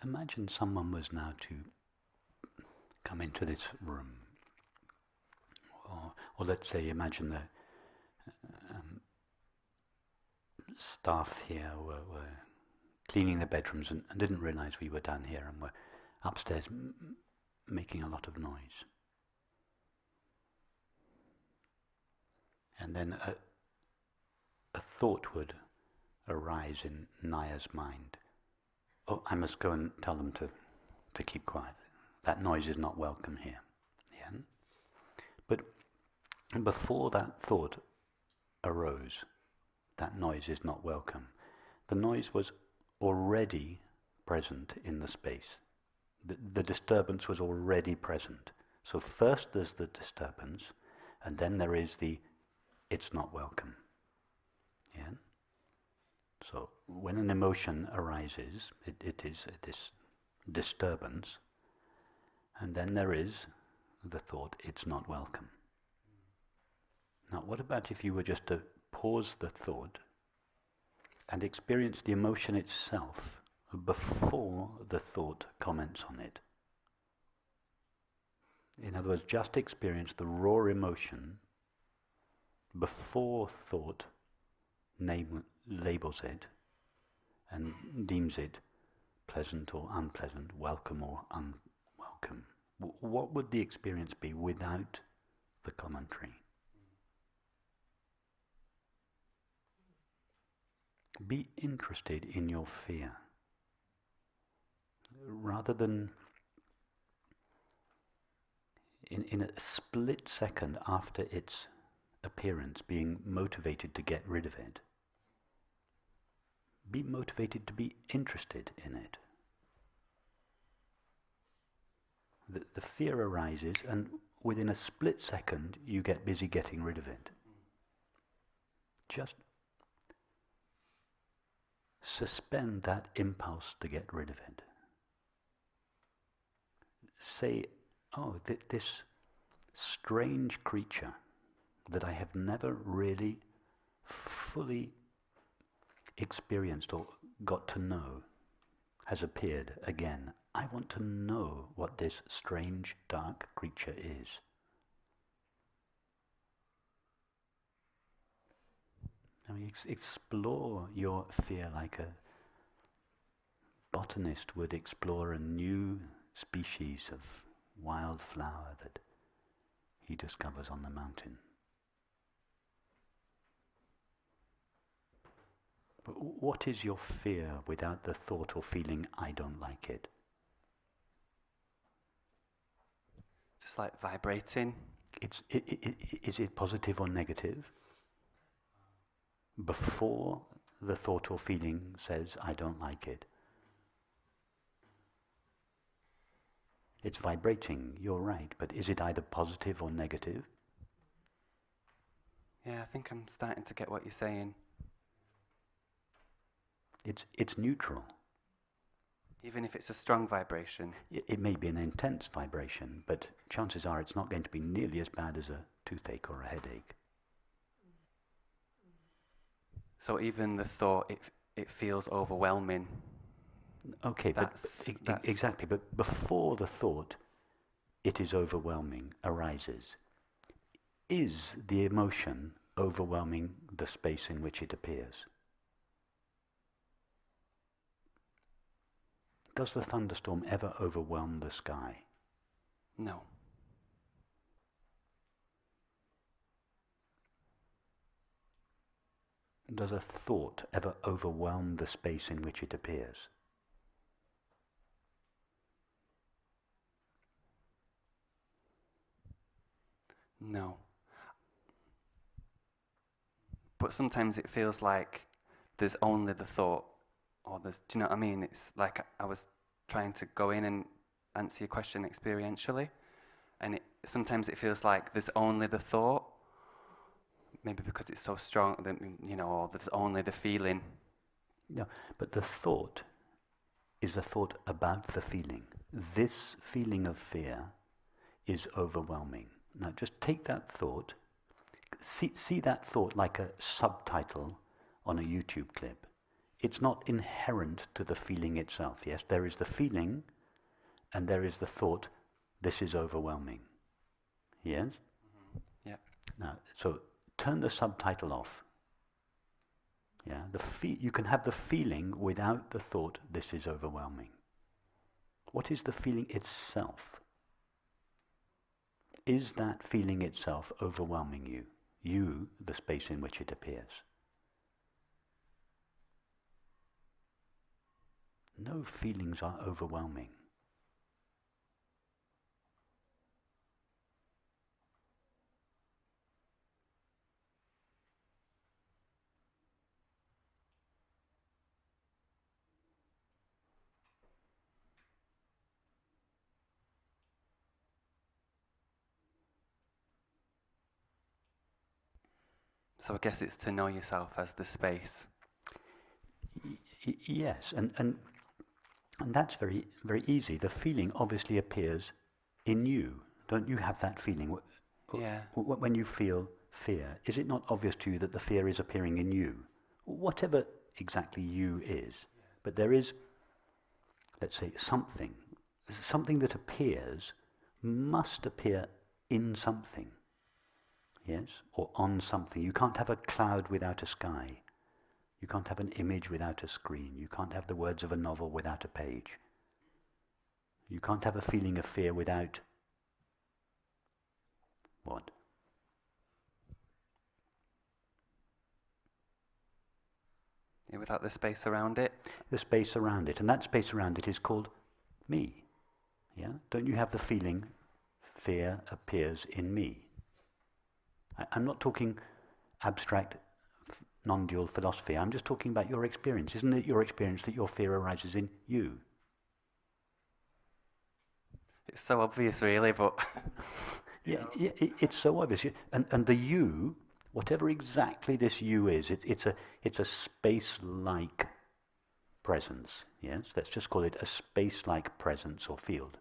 Imagine someone was now to come into this room, or let's say imagine the staff here were cleaning the bedrooms and didn't realize we were down here and were upstairs making a lot of noise. And then a thought would arise in Naya's mind. Oh, I must go and tell them to keep quiet. That noise is not welcome here. Yeah? But before that thought arose, that noise is not welcome, the noise was already present in the space. The disturbance was already present. So first there's the disturbance, and then there is the it's not welcome. Yeah? So when an emotion arises, it is this disturbance, and then there is the thought, it's not welcome. Now what about if you were just to pause the thought and experience the emotion itself before the thought comments on it? In other words, just experience the raw emotion before thought labels it and deems it pleasant or unpleasant, welcome or unwelcome. What would the experience be without the commentary? Be interested in your fear. Rather than in a split second after its appearance being motivated to get rid of it, be motivated to be interested in it. The fear arises, and within a split second you get busy getting rid of it. Just suspend that impulse to get rid of it. Say, oh, this strange creature that I have never really fully experienced or got to know has appeared again. I want to know what this strange, dark creature is. I mean, explore your fear like a botanist would explore a new species of wild flower that he discovers on the mountain. But what is your fear without the thought or feeling, I don't like it? Just like vibrating. Is it positive or negative? Before the thought or feeling says, I don't like it. It's vibrating, you're right, but is it either positive or negative? Yeah, I think I'm starting to get what you're saying. It's neutral. Even if it's a strong vibration. It may be an intense vibration, but chances are it's not going to be nearly as bad as a toothache or a headache. So even the thought, it feels overwhelming. Okay, that's exactly. But before the thought, it is overwhelming, arises. Is the emotion overwhelming the space in which it appears? Does the thunderstorm ever overwhelm the sky? No. Does a thought ever overwhelm the space in which it appears? No. But sometimes it feels like there's only the thought, or do you know what I mean? It's like I was trying to go in and answer your question experientially, and sometimes it feels like there's only the thought, maybe because it's so strong, that, or there's only the feeling. No, but the thought is a thought about the feeling. This feeling of fear is overwhelming. Now just take that thought, see that thought like a subtitle on a YouTube clip. it's not inherent to the feeling itself. Yes, there is the feeling and there is the thought, this is overwhelming. Yes? Yeah. Now, so turn the subtitle off. Yeah, you can have the feeling without the thought, this is overwhelming. What is the feeling itself? Is that feeling itself overwhelming you? You, the space in which it appears. No feelings are overwhelming. So I guess it's to know yourself as the space. Yes, and that's very, very easy. The feeling obviously appears in you. Don't you have that feeling? Yeah. When you feel fear, is it not obvious to you that the fear is appearing in you? Whatever exactly you is. But there is, let's say, something that appears must appear in something. Yes? Or on something. You can't have a cloud without a sky. You can't have an image without a screen. You can't have the words of a novel without a page. You can't have a feeling of fear without what? Yeah, without the space around it. The space around it. And that space around it is called me. Yeah? Don't you have the feeling fear appears in me? I'm not talking abstract non-dual philosophy. I'm just talking about your experience. Isn't it your experience that your fear arises in you? It's so obvious, really, but Yeah, it's so obvious. And the you, whatever exactly this you is, it's a space-like presence. Yes, let's just call it a space-like presence or field.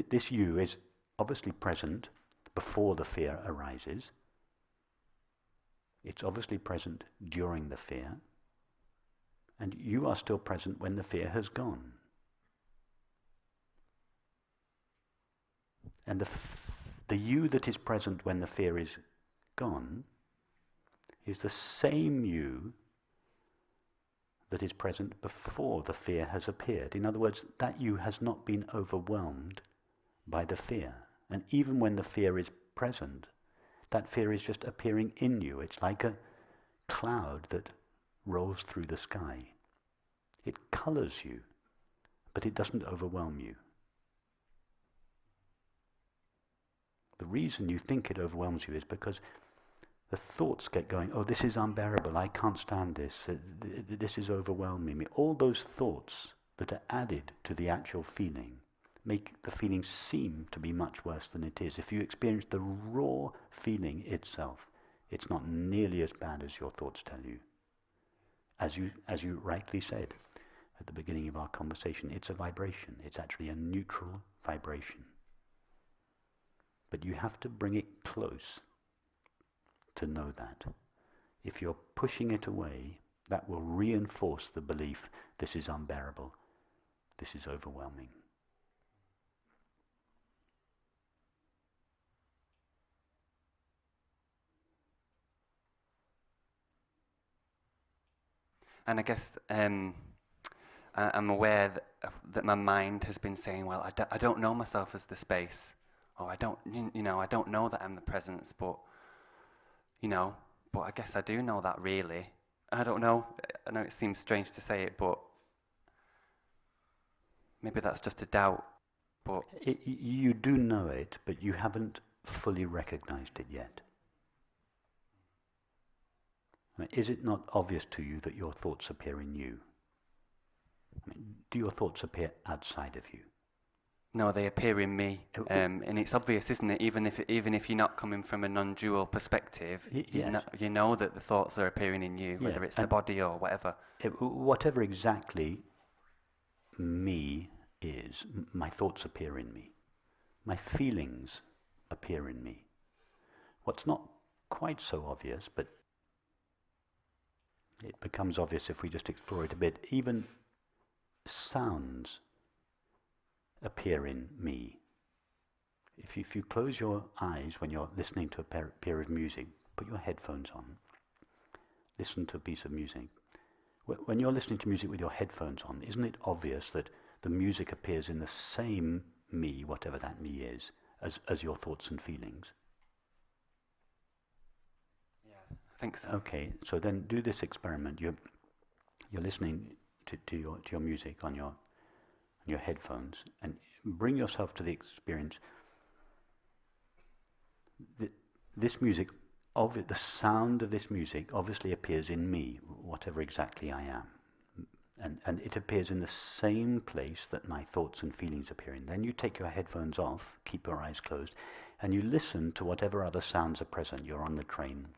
This you is obviously present before the fear arises. It's obviously present during the fear. And you are still present when the fear has gone. And the you that is present when the fear is gone is the same you that is present before the fear has appeared. In other words, that you has not been overwhelmed by the fear. And even when the fear is present, that fear is just appearing in you. It's like a cloud that rolls through the sky. It colors you, but it doesn't overwhelm you. The reason you think it overwhelms you is because the thoughts get going, oh, this is unbearable, I can't stand this, this is overwhelming me. All those thoughts that are added to the actual feeling make the feeling seem to be much worse than it is. If you experience the raw feeling itself, it's not nearly as bad as your thoughts tell you. As you rightly said at the beginning of our conversation, it's a vibration. It's actually a neutral vibration. But you have to bring it close to know that. If you're pushing it away, that will reinforce the belief, this is unbearable, this is overwhelming. and I guess I'm aware that my mind has been saying, well, I don't know myself as the space, or I don't know that I'm the presence, but I guess I do know that really. I don't know. I know it seems strange to say it, but maybe that's just a doubt. But you do know it, but you haven't fully recognized it yet. Is it not obvious to you that your thoughts appear in you? Do your thoughts appear outside of you? no, they appear in me, and it's obvious, isn't it? Even if you're not coming from a non-dual perspective, yes. you know that the thoughts are appearing in you, whether it's the body or whatever. Whatever exactly me is, my thoughts appear in me. My feelings appear in me. What's not quite so obvious, but It becomes obvious if we just explore it a bit. Even sounds appear in me. If you close your eyes when you're listening to a pair of music, put your headphones on, listen to a piece of music. When you're listening to music with your headphones on, isn't it obvious that the music appears in the same me, whatever that me is, as your thoughts and feelings? Yeah, I think so. Okay, so then do this experiment. You're listening to your music on your headphones, and bring yourself to the experience. This music, the sound of this music obviously appears in me, whatever exactly I am. And it appears in the same place that my thoughts and feelings appear in. Then you take your headphones off, keep your eyes closed, and you listen to whatever other sounds are present. You're on the train,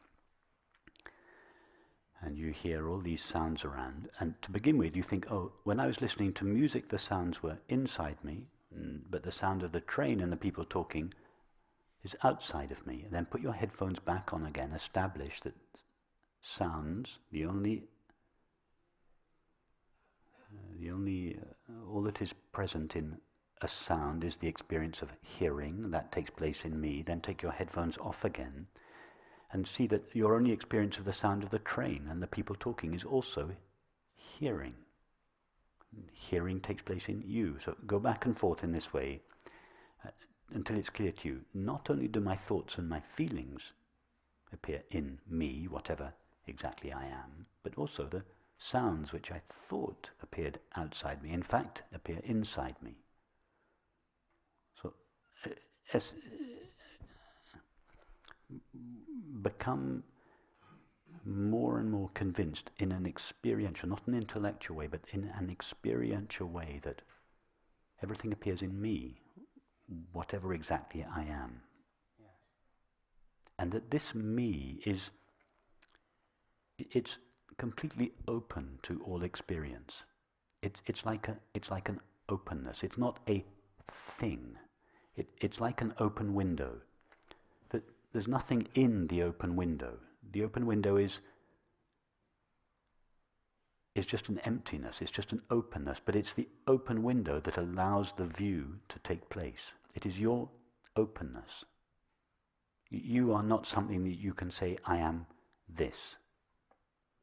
and you hear all these sounds around. And to begin with, you think, oh, when I was listening to music, the sounds were inside me, but the sound of the train and the people talking is outside of me. And then put your headphones back on again. Establish that sounds, all that is present in a sound is the experience of hearing. That takes place in me. Then take your headphones off again and see that your only experience of the sound of the train and the people talking is also hearing. Hearing takes place in you. So go back and forth in this way until it's clear to you. Not only do my thoughts and my feelings appear in me, whatever exactly I am, but also the sounds which I thought appeared outside me, in fact, appear inside me. So, become more and more convinced in an experiential, not an intellectual way, but in an experiential way that everything appears in me, whatever exactly I am. Yeah. And that this me it's completely open to all experience. It's like an openness. It's not a thing. It's like an open window. That there's nothing in the open window. The open window is just an emptiness. It's just an openness. But it's the open window that allows the view to take place. It is your openness. You are not something that you can say, I am this.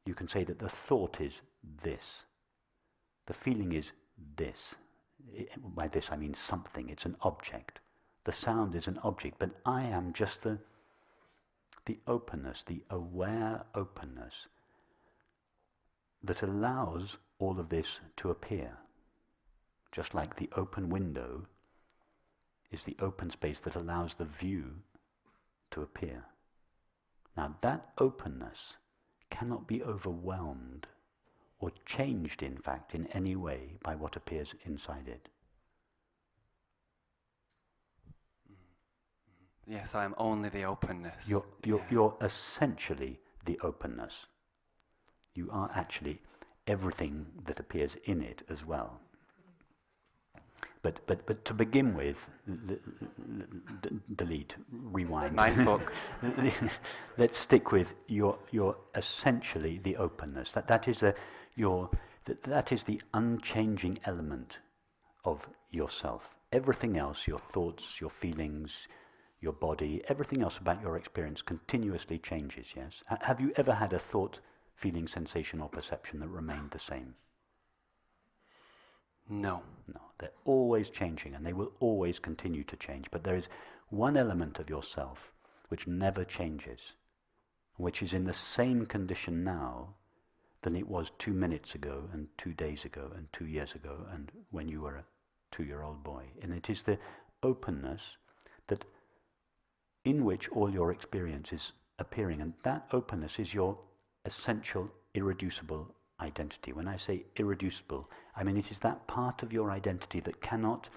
You can say that the thought is this. The feeling is this. By this I mean something. It's an object. The sound is an object, but I am just the openness, the aware openness that allows all of this to appear. Just like the open window is the open space that allows the view to appear. Now that openness cannot be overwhelmed or changed, in fact, in any way by what appears inside it. Yes, I am only the openness. You're essentially the openness. You are actually everything that appears in it as well. But to begin with, delete, rewind. Mindfuck. Let's stick with you're essentially the openness. That is the unchanging element of yourself. Everything else, your thoughts, your feelings, your body, everything else about your experience continuously changes, yes? Have you ever had a thought, feeling, sensation or perception that remained the same? No. No, they're always changing and they will always continue to change. But there is one element of yourself which never changes, which is in the same condition now than it was 2 minutes ago and 2 days ago and 2 years ago and when you were a 2-year-old boy. And it is the openness that in which all your experience is appearing. And that openness is your essential, irreducible identity. When I say irreducible, I mean it is that part of your identity that cannot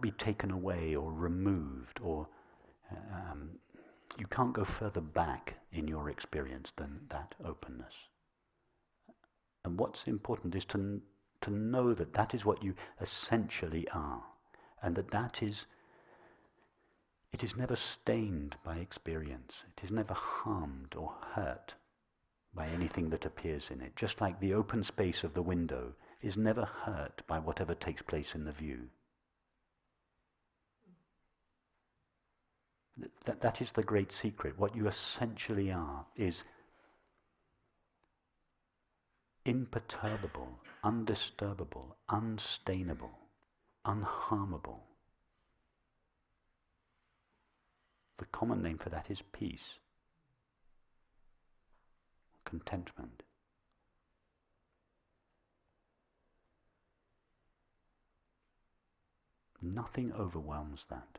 be taken away or removed, or you can't go further back in your experience than that openness. And what's important is to know that that is what you essentially are, and that it is never stained by experience. It is never harmed or hurt by anything that appears in it, just like the open space of the window is never hurt by whatever takes place in the view. That is the great secret. What you essentially are is imperturbable, undisturbable, unstainable, unharmable. The common name for that is peace, contentment. Nothing overwhelms that.